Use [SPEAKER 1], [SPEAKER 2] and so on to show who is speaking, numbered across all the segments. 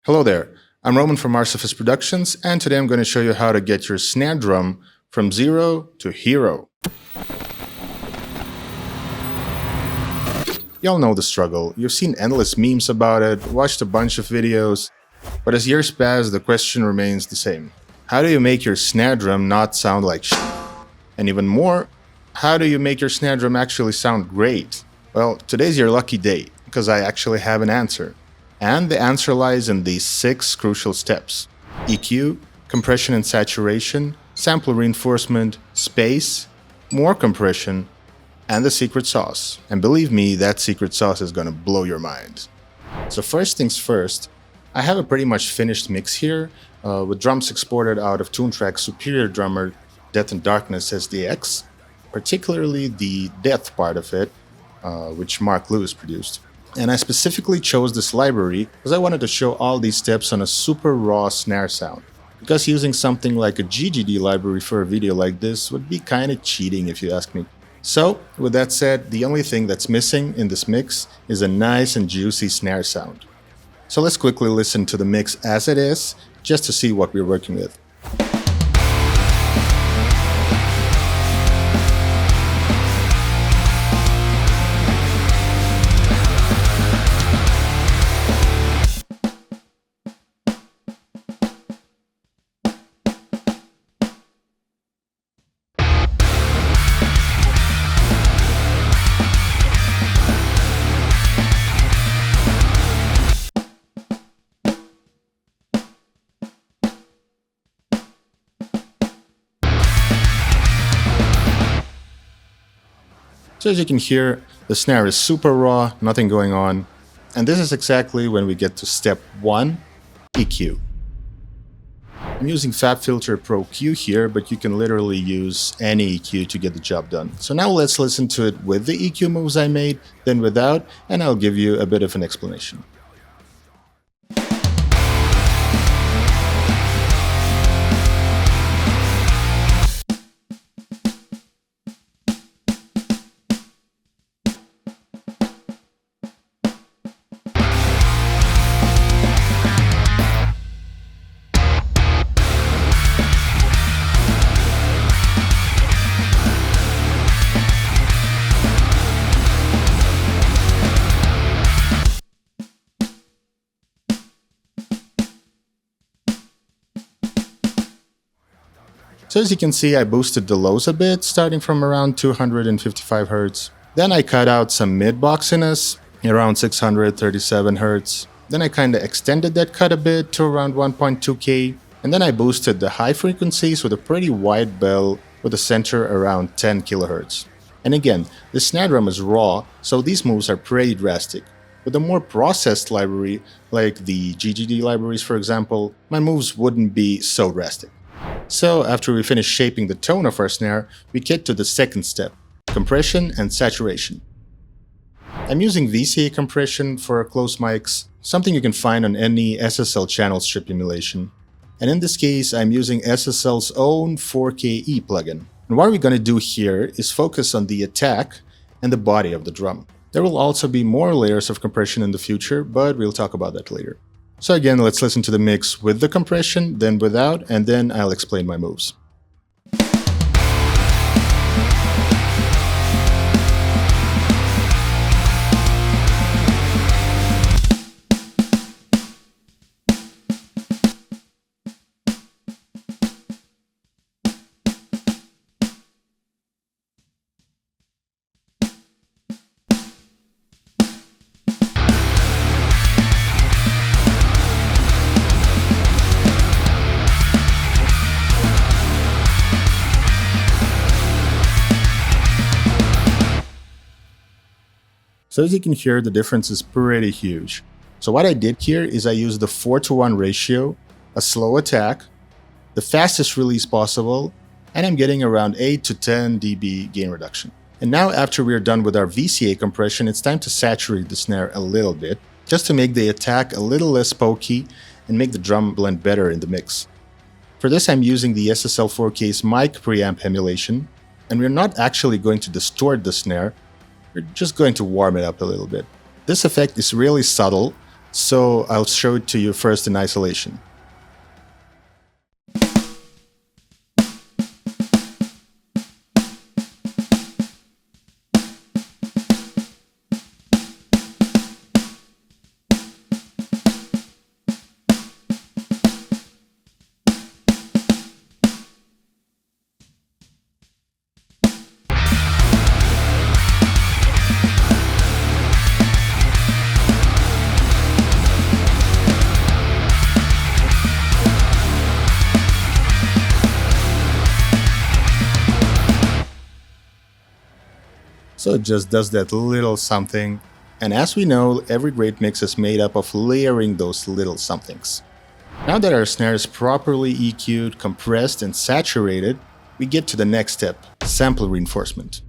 [SPEAKER 1] Hello there, I'm Roman from Artifice Productions, and today I'm going to show you how to get your snare drum from zero to hero. Y'all know the struggle, you've seen endless memes about it, watched a bunch of videos, but as years pass, the question remains the same. How do you make your snare drum not sound like shit? And even more, how do you make your snare drum actually sound great? Well, today's your lucky day, because I actually have an answer. And the answer lies in these 6 crucial steps: EQ, compression and saturation, sample reinforcement, space, more compression, and the secret sauce. And believe me, that secret sauce is gonna blow your mind. So first things first, I have a pretty much finished mix here, with drums exported out of Toontrack's superior drummer Death and Darkness SDX, particularly the Death part of it, which Mark Lewis produced. And I specifically chose this library because I wanted to show all these steps on a super raw snare sound. Because using something like a GGD library for a video like this would be kinda cheating if you ask me. So, with that said, the only thing that's missing in this mix is a nice and juicy snare sound. So let's quickly listen to the mix as it is, just to see what we're working with. So as you can hear, the snare is super raw, nothing going on. And this is exactly when we get to step 1, EQ. I'm using FabFilter Pro Q here, but you can literally use any EQ to get the job done. So now let's listen to it with the EQ moves I made, then without, and I'll give you a bit of an explanation. So as you can see, I boosted the lows a bit, starting from around 255 Hz. Then I cut out some mid-boxiness, around 637 Hz. Then I kinda extended that cut a bit to around 1.2K. And then I boosted the high frequencies with a pretty wide bell with a center around 10 kHz. And again, the snare drum is raw, so these moves are pretty drastic. With a more processed library, like the GGD libraries for example, my moves wouldn't be so drastic. So after we finish shaping the tone of our snare, we get to the second step, compression and saturation. I'm using VCA compression for close mics, something you can find on any SSL channel strip emulation. And in this case, I'm using SSL's own 4KE plugin. And what we're going to do here is focus on the attack and the body of the drum. There will also be more layers of compression in the future, but we'll talk about that later. So again, let's listen to the mix with the compression, then without, and then I'll explain my moves. So as you can hear, the difference is pretty huge. So what I did here is I used the 4:1 ratio, a slow attack, the fastest release possible, and I'm getting around 8 to 10 dB gain reduction. And now after we're done with our VCA compression, it's time to saturate the snare a little bit, just to make the attack a little less pokey and make the drum blend better in the mix. For this I'm using the SSL 4K's mic preamp emulation, and we're not actually going to distort the snare, we're just going to warm it up a little bit. This effect is really subtle, So I'll show it to you first in isolation. So it just does that little something. And as we know, every great mix is made up of layering those little somethings. Now that our snare is properly EQ'd, compressed, and saturated, we get to the next step, sample reinforcement.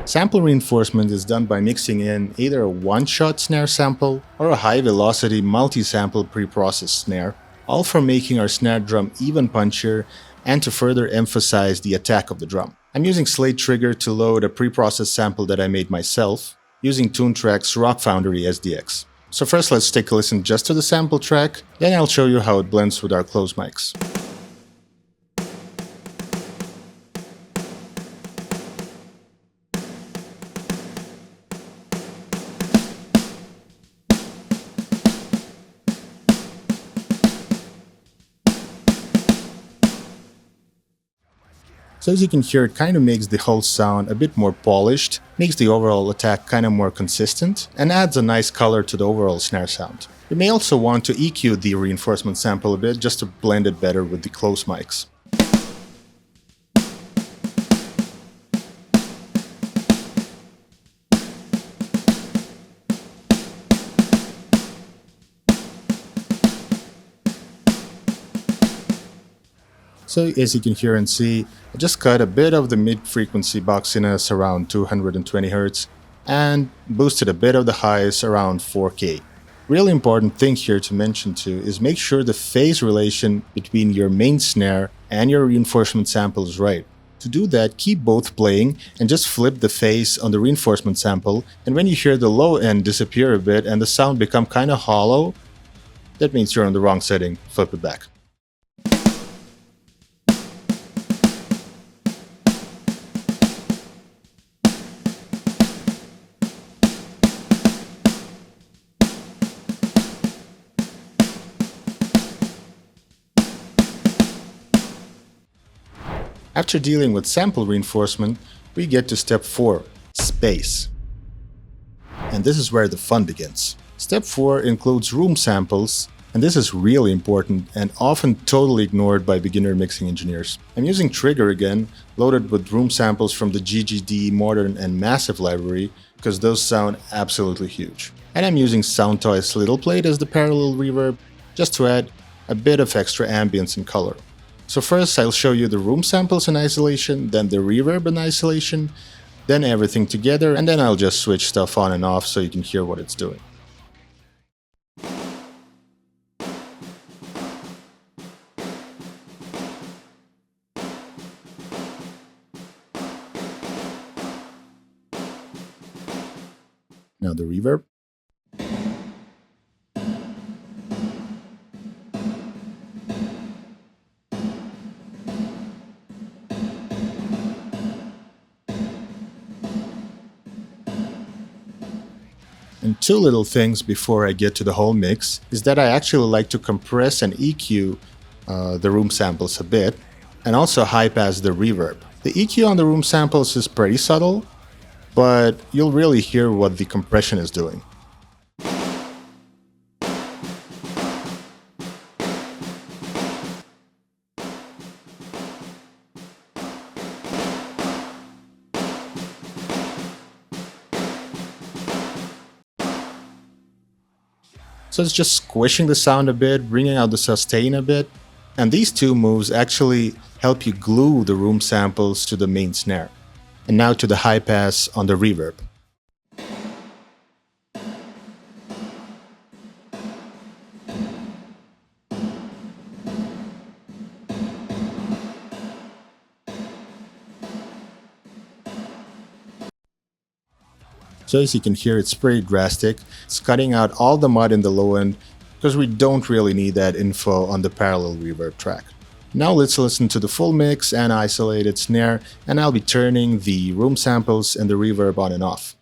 [SPEAKER 1] Sample reinforcement is done by mixing in either a one-shot snare sample or a high-velocity multi-sample pre-processed snare, all for making our snare drum even punchier and to further emphasize the attack of the drum. I'm using Slate Trigger to load a pre-processed sample that I made myself, using TuneTrack's Rock Foundry SDX. So first let's take a listen just to the sample track, then I'll show you how it blends with our closed mics. So as you can hear, it kind of makes the whole sound a bit more polished, makes the overall attack kind of more consistent, and adds a nice color to the overall snare sound. You may also want to EQ the reinforcement sample a bit just to blend it better with the close mics. So as you can hear and see, I just cut a bit of the mid-frequency boxiness around 220 Hz and boosted a bit of the highs around 4K. Really important thing here to mention too is make sure the phase relation between your main snare and your reinforcement sample is right. To do that, keep both playing and just flip the phase on the reinforcement sample, and when you hear the low end disappear a bit and the sound become kinda hollow, that means you're on the wrong setting, flip it back. After dealing with sample reinforcement, we get to step 4, space. And this is where the fun begins. Step 4 includes room samples, and this is really important and often totally ignored by beginner mixing engineers. I'm using Trigger again, loaded with room samples from the GGD Modern and Massive library, because those sound absolutely huge. And I'm using Soundtoys Little Plate as the parallel reverb, just to add a bit of extra ambience and color. So first I'll show you the room samples in isolation, then the reverb in isolation, then everything together, and then I'll just switch stuff on and off so you can hear what it's doing. Now the reverb. And two little things before I get to the whole mix is that I actually like to compress and EQ the room samples a bit, and also high pass the reverb. The EQ on the room samples is pretty subtle, but you'll really hear what the compression is doing. So it's just squishing the sound a bit, bringing out the sustain a bit, and these two moves actually help you glue the room samples to the main snare. And now to the high pass on the reverb. So as you can hear, it's pretty drastic. It's cutting out all the mud in the low end because we don't really need that info on the parallel reverb track. Now let's listen to the full mix and isolated snare, and I'll be turning the room samples and the reverb on and off.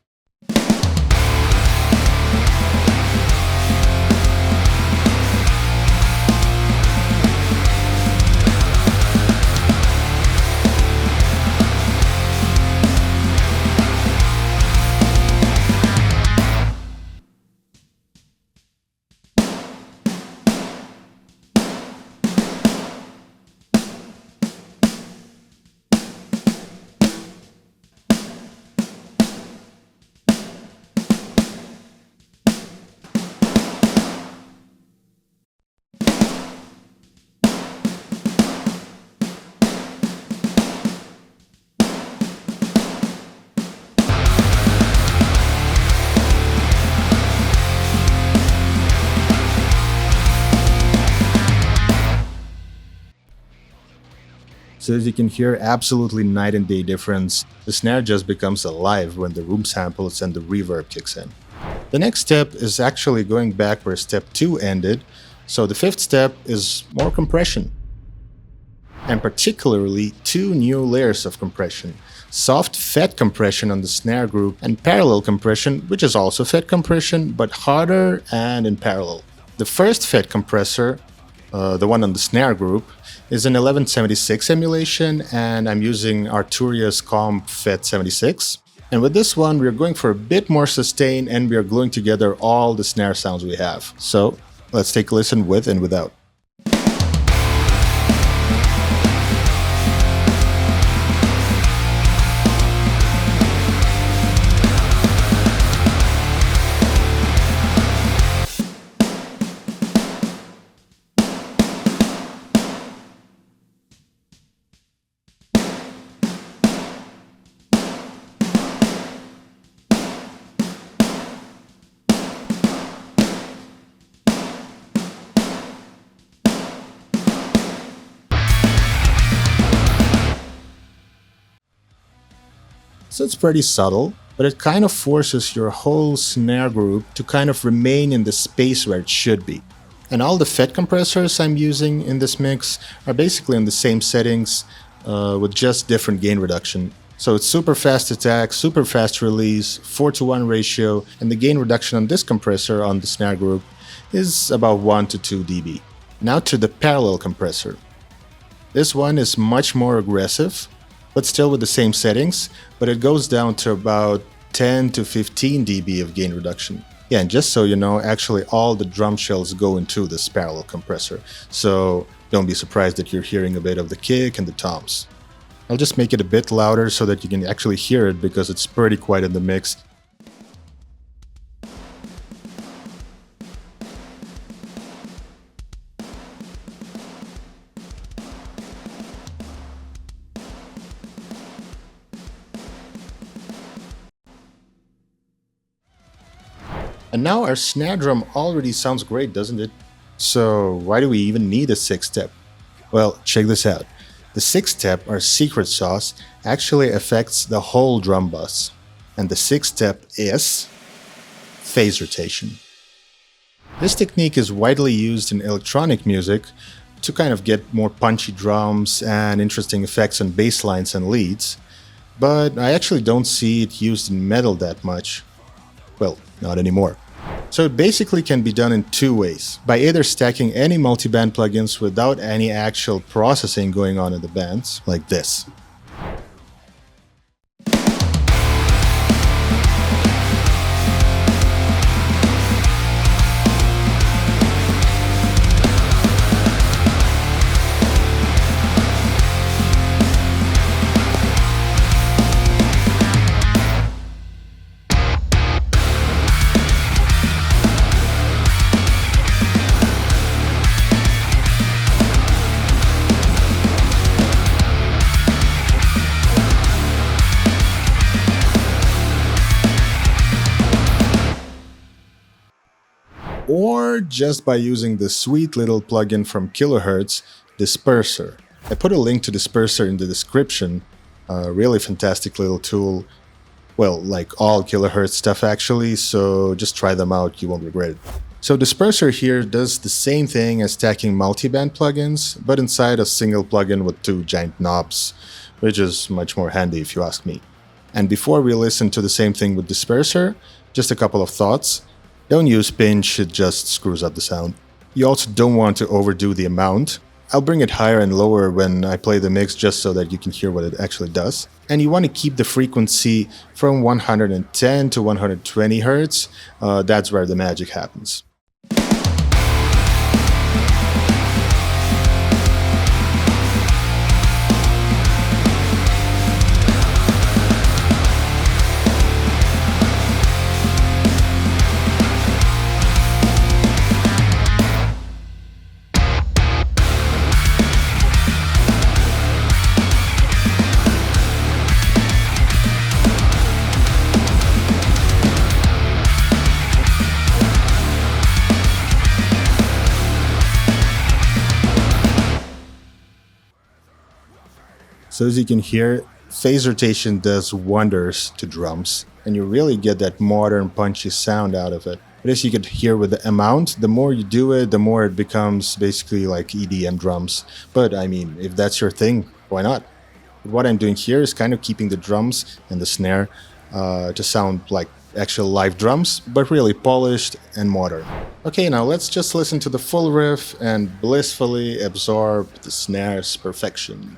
[SPEAKER 1] So as you can hear, absolutely night and day difference. The snare just becomes alive when the room samples and the reverb kicks in. The next step is actually going back where step 2 ended, so the fifth step is more compression. And particularly 2 new layers of compression. Soft FET compression on the snare group and parallel compression, which is also FET compression, but harder and in parallel. The first FET compressor, the one on the snare group, is an 1176 emulation, and I'm using Arturia's Comp FET 76. And with this one, we're going for a bit more sustain, and we are gluing together all the snare sounds we have. So let's take a listen with and without. So it's pretty subtle, but it kind of forces your whole snare group to kind of remain in the space where it should be. And all the FET compressors I'm using in this mix are basically in the same settings with just different gain reduction. So it's super fast attack, super fast release, 4:1 ratio, and the gain reduction on this compressor on the snare group is about 1 to 2 dB. Now to the parallel compressor. This one is much more aggressive, but still with the same settings, but it goes down to about 10 to 15 dB of gain reduction. Yeah, and just so you know, actually all the drum shells go into this parallel compressor, so don't be surprised that you're hearing a bit of the kick and the toms. I'll just make it a bit louder so that you can actually hear it because it's pretty quiet in the mix. And now our snare drum already sounds great, doesn't it? So why do we even need a sixth step? Well, check this out. The sixth step, our secret sauce, actually affects the whole drum bus. And the sixth step is phase rotation. This technique is widely used in electronic music to kind of get more punchy drums and interesting effects on bass lines and leads, but I actually don't see it used in metal that much. Well, not anymore. So it basically can be done in 2 ways. By either stacking any multiband plugins without any actual processing going on in the bands, like this. Or just by using the sweet little plugin from Kilohertz, Disperser. I put a link to Disperser in the description, a really fantastic little tool. Well, like all kilohertz stuff actually, so just try them out, you won't regret it. So Disperser here does the same thing as stacking multiband plugins, but inside a single plugin with two giant knobs, which is much more handy if you ask me. And before we listen to the same thing with Disperser, just a couple of thoughts. Don't use pinch, it just screws up the sound. You also don't want to overdo the amount. I'll bring it higher and lower when I play the mix just so that you can hear what it actually does. And you want to keep the frequency from 110 to 120 Hz. That's where the magic happens. So as you can hear, phase rotation does wonders to drums, and you really get that modern punchy sound out of it. But as you can hear with the amount, the more you do it, the more it becomes basically like EDM drums. But I mean, if that's your thing, why not? But what I'm doing here is kind of keeping the drums and the snare to sound like actual live drums, but really polished and modern. Okay, now let's just listen to the full riff and blissfully absorb the snare's perfection.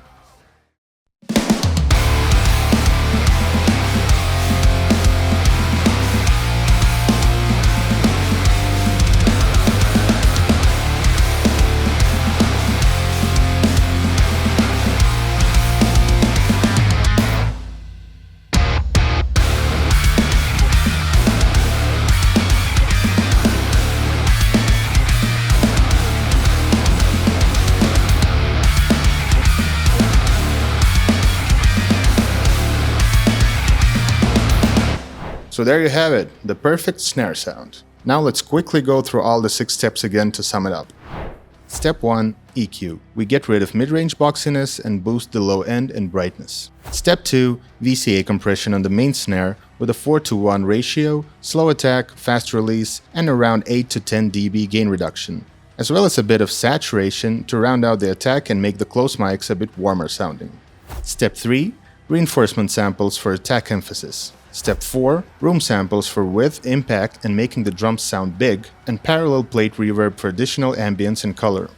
[SPEAKER 1] So there you have it, the perfect snare sound. Now let's quickly go through all the 6 steps again to sum it up. Step 1. EQ. We get rid of mid-range boxiness and boost the low end and brightness. Step 2. VCA compression on the main snare with a 4:1 ratio, slow attack, fast release, and around 8 to 10 dB gain reduction, as well as a bit of saturation to round out the attack and make the close mics a bit warmer sounding. Step 3. Reinforcement samples for attack emphasis. Step 4. Room samples for width, impact, and making the drums sound big, and parallel plate reverb for additional ambience and color.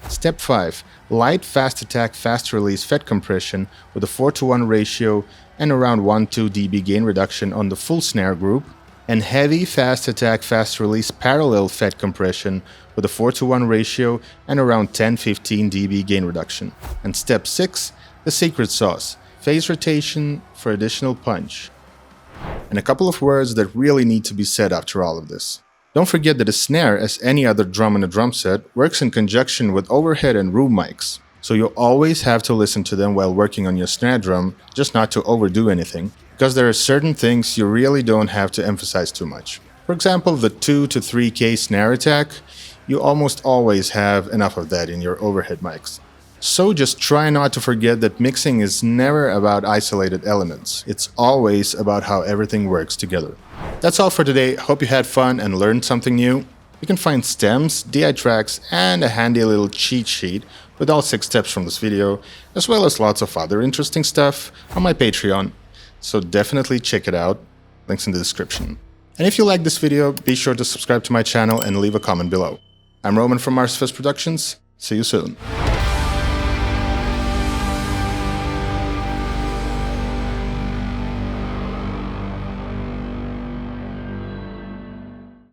[SPEAKER 1] Step 5. Light fast attack fast release FET compression with a 4:1 ratio and around 1-2 dB gain reduction on the full snare group, and heavy fast attack fast release parallel FET compression with a 4:1 ratio and around 10-15 dB gain reduction. And step 6. The secret sauce, phase rotation for additional punch. And a couple of words that really need to be said after all of this. Don't forget that a snare, as any other drum in a drum set, works in conjunction with overhead and room mics. So you always have to listen to them while working on your snare drum, just not to overdo anything, because there are certain things you really don't have to emphasize too much. For example, the 2 to 3K snare attack, you almost always have enough of that in your overhead mics. So just try not to forget that mixing is never about isolated elements. It's always about how everything works together. That's all for today. Hope you had fun and learned something new. You can find stems, DI tracks, and a handy little cheat sheet with all 6 steps from this video, as well as lots of other interesting stuff on my Patreon. So definitely check it out. Links in the description. And if you like this video, be sure to subscribe to my channel and leave a comment below. I'm Roman from Mars Fest Productions. See you soon.